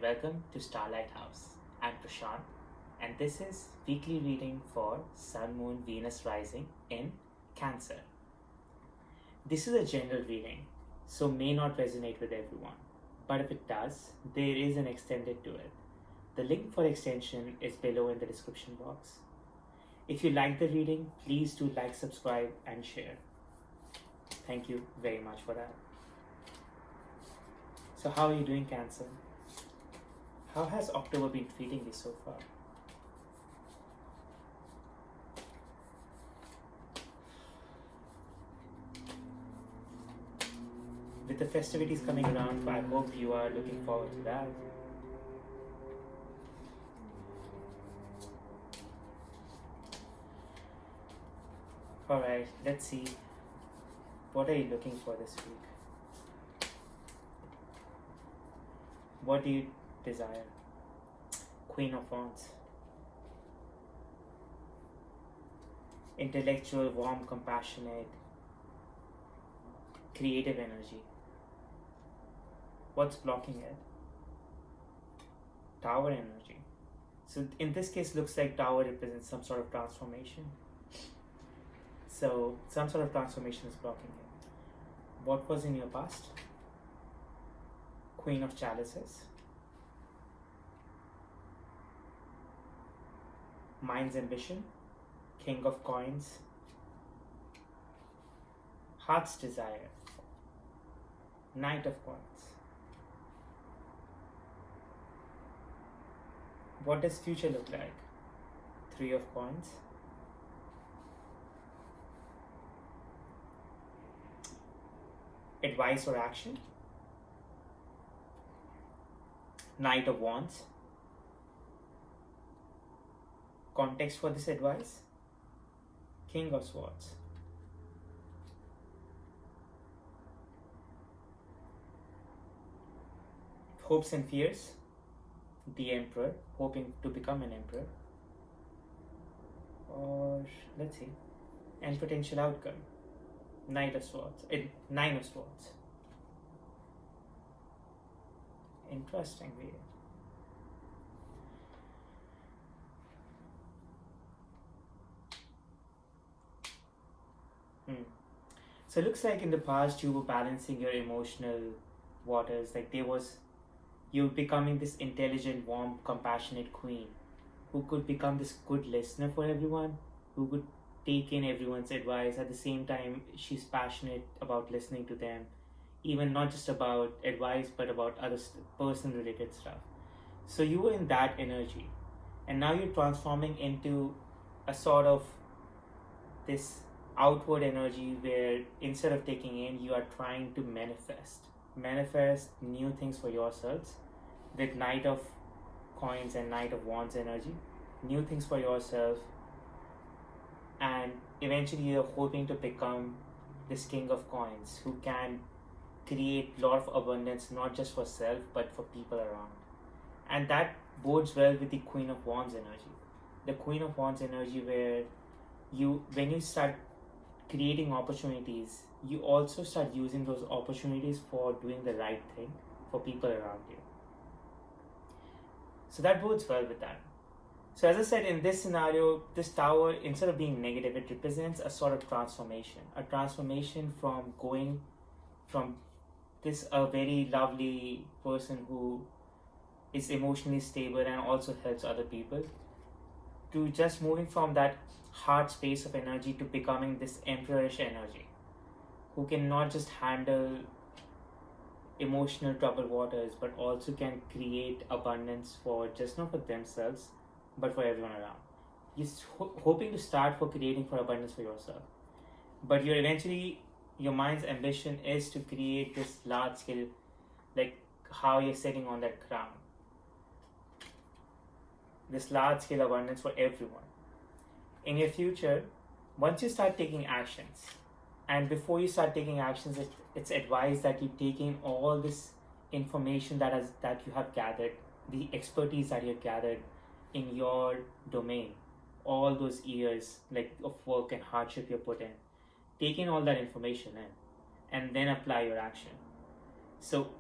welcome to Star Lighthouse. I'm Prashant, and this is weekly reading for Sun, Moon, Venus rising in Cancer. This is a general reading, so may not resonate with everyone, but if it does, there is an extended to it. The link for extension is below in the description box. If you like the reading, please do like, subscribe, and share. Thank you very much for that. So how are you doing, Cancer? How has October been treating you so far? With the festivities coming around, I hope you are looking forward to that. Alright, let's see. What are you looking for this week? What do you desire? Queen of Wands. Intellectual, warm, compassionate, creative energy. What's blocking it? Tower energy. So in this case, looks like Tower represents some sort of transformation. So some sort of transformation is blocking it. What was in your past? Queen of Chalices. Mind's Ambition. King of Coins. Heart's Desire. Knight of Coins. What does future look like? Three of Coins. Advice or action. Knight of Wands. Context for this advice. King of Swords. Hopes and fears. The Emperor, hoping to become an emperor. Or let's see. And potential outcome. Nine of Swords. Interesting way. So it looks like in the past you were balancing your emotional waters, like you becoming this intelligent, warm, compassionate queen who could become this good listener for everyone, who could take in everyone's advice. At the same time, she's passionate about listening to them, even not just about advice, but about other person related stuff. So you were in that energy, and now you're transforming into a sort of this outward energy where instead of taking in, you are trying to manifest new things for yourselves with Knight of Coins and Knight of Wands energy, new things for yourself, and eventually you're hoping to become this King of Coins who can create a lot of abundance, not just for self but for people around. And that bodes well with the Queen of Wands energy. The Queen of Wands energy where when you start creating opportunities, you also start using those opportunities for doing the right thing for people around you. So that bodes well with that. So as I said, in this scenario, this tower, instead of being negative, it represents a sort of transformation. A transformation from going from a very lovely person who is emotionally stable and also helps other people, to just moving from that heart space of energy to becoming this emperorish energy who can not just handle emotional troubled waters but also can create abundance for just not for themselves but for everyone around. You're hoping to start for creating for abundance for yourself, but you're eventually, your mind's ambition is to create this large scale, like how you're sitting on that crown, this large scale abundance for everyone. In your future, once you start taking actions, and before you start taking actions, it's advised that you take in all this information that you have gathered, the expertise that you've gathered in your domain, all those years like of work and hardship you put in, take in all that information in, and then apply your action. So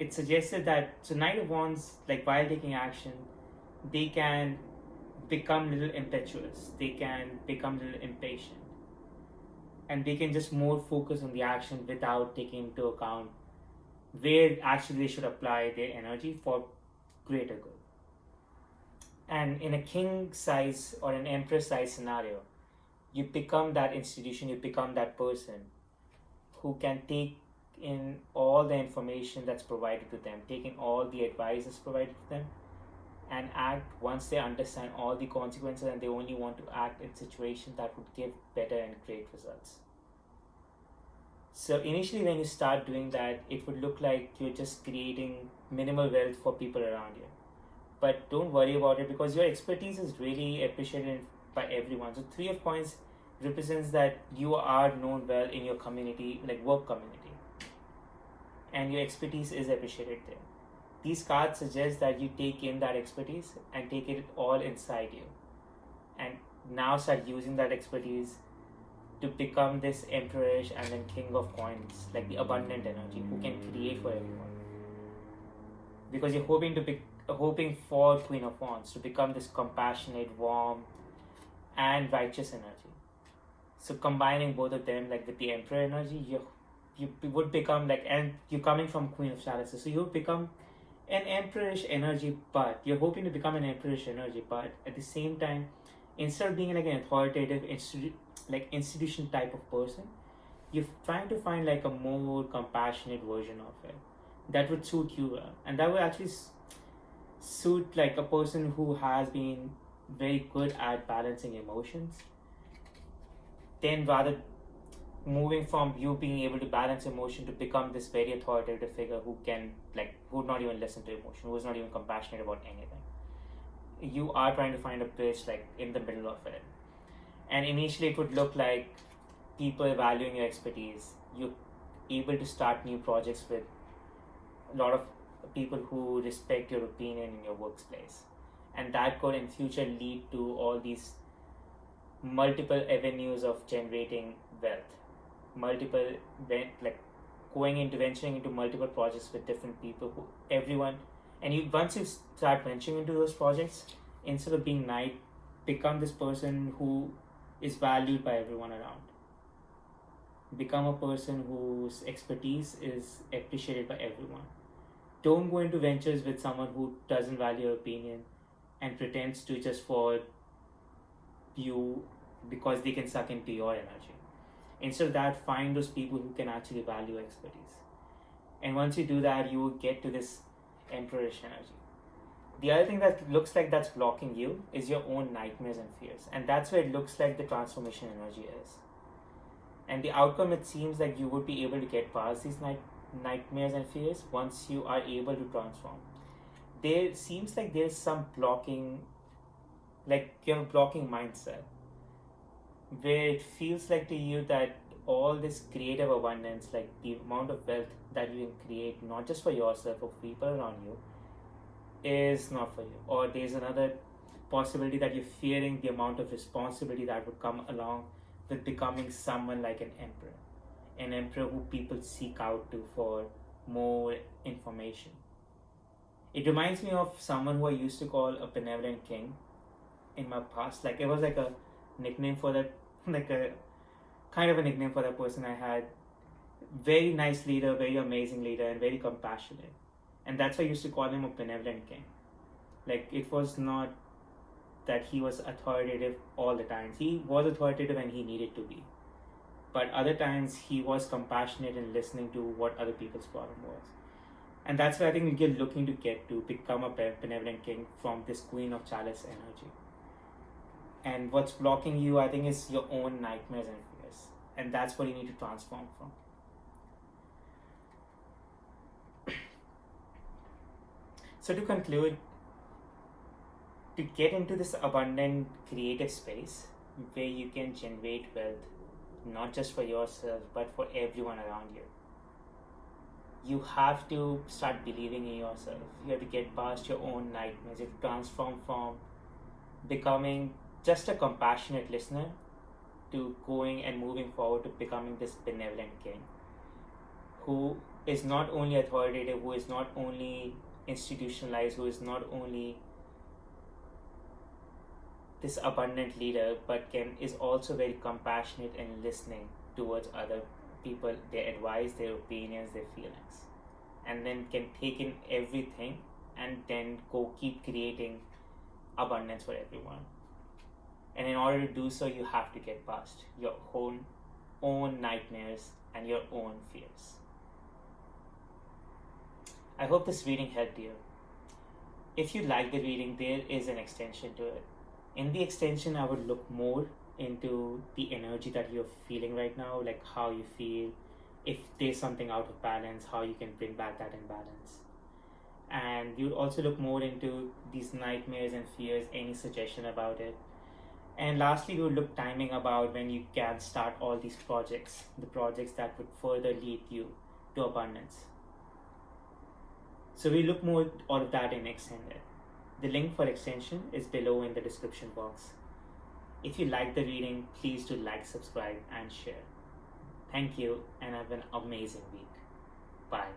it suggested that so Knight of Wands, like while taking action, they can become a little impetuous, they can become a little impatient, and they can just more focus on the action without taking into account where actually they should apply their energy for greater good. And in a king size or an emperor size scenario, you become that institution, you become that person who can take in all the information that's provided to them, take in all the advice that's provided to them, and act once they understand all the consequences, and they only want to act in situations that would give better and great results. So initially when you start doing that, it would look like you're just creating minimal wealth for people around you. But don't worry about it, because your expertise is really appreciated by everyone. So Three of Coins represents that you are known well in your community, like work community, and your expertise is appreciated there. These cards suggest that you take in that expertise and take it all inside you, and now start using that expertise to become this emperorish and then king of coins, like the abundant energy who can create for everyone. Because you're hoping for Queen of Wands to become this compassionate, warm, and righteous energy. So combining both of them, like with the Emperor energy, you would become like, and you're coming from Queen of Chalices, so you would become an emperorish energy, but you're hoping to become an emperorish energy, but at the same time, instead of being like an authoritative institution type of person, you're trying to find like a more compassionate version of it that would suit you well, and that would actually suit like a person who has been very good at balancing emotions. Then rather moving from you being able to balance emotion to become this very authoritative figure who can who would not even listen to emotion, who is not even compassionate about anything. You are trying to find a bridge like in the middle of it, and initially it would look like people valuing your expertise. You're able to start new projects with a lot of people who respect your opinion in your workplace, and that could in future lead to all these multiple avenues of generating wealth, multiple venturing into multiple projects with different people who everyone, and you once you start venturing into those projects, instead of being knight, become this person who is valued by everyone around. Become a person whose expertise is appreciated by everyone. Don't go into ventures with someone who doesn't value your opinion and pretends to just for you because they can suck into your energy. Instead of that, find those people who can actually value expertise. And once you do that, you will get to this emperorish energy. The other thing that looks like that's blocking you is your own nightmares and fears. And that's where it looks like the transformation energy is. And the outcome, it seems like you would be able to get past these nightmares and fears once you are able to transform. There seems like there's some blocking, like you have a blocking mindset where it feels like to you that all this creative abundance, like the amount of wealth that you can create, not just for yourself or people around you, is not for you. Or there's another possibility that you're fearing the amount of responsibility that would come along with becoming someone like an emperor who people seek out to for more information. It reminds me of someone who I used to call a benevolent king in my past. Like it was like a nickname for that, like a kind of a nickname for that person I had. Very nice leader, very amazing leader, and very compassionate. And that's why I used to call him a benevolent king. Like it was not that he was authoritative all the time. He was authoritative when he needed to be. But other times he was compassionate and listening to what other people's problem was. And that's why I think you're looking to get to become a benevolent king from this Queen of Chalice energy. And what's blocking you, I think, is your own nightmares and fears. And that's what you need to transform from. So to conclude, to get into this abundant creative space where you can generate wealth, not just for yourself, but for everyone around you, you have to start believing in yourself. You have to get past your own nightmares. You have to transform from becoming just a compassionate listener to going and moving forward to becoming this benevolent king who is not only authoritative, who is not only institutionalized, who is not only this abundant leader, but is also very compassionate and listening towards other people, their advice, their opinions, their feelings, and then can take in everything and then go keep creating abundance for everyone. And in order to do so, you have to get past your own nightmares and your own fears. I hope this reading helped you. If you like the reading, there is an extension to it. In the extension, I would look more into the energy that you're feeling right now, like how you feel, if there's something out of balance, how you can bring back that imbalance. And you would also look more into these nightmares and fears, any suggestion about it. And lastly, we would look timing about when you can start all these projects, the projects that would further lead you to abundance. So we look more at all of that in extended. The link for extension is below in the description box. If you like the reading, please do like, subscribe, and share. Thank you, and have an amazing week. Bye.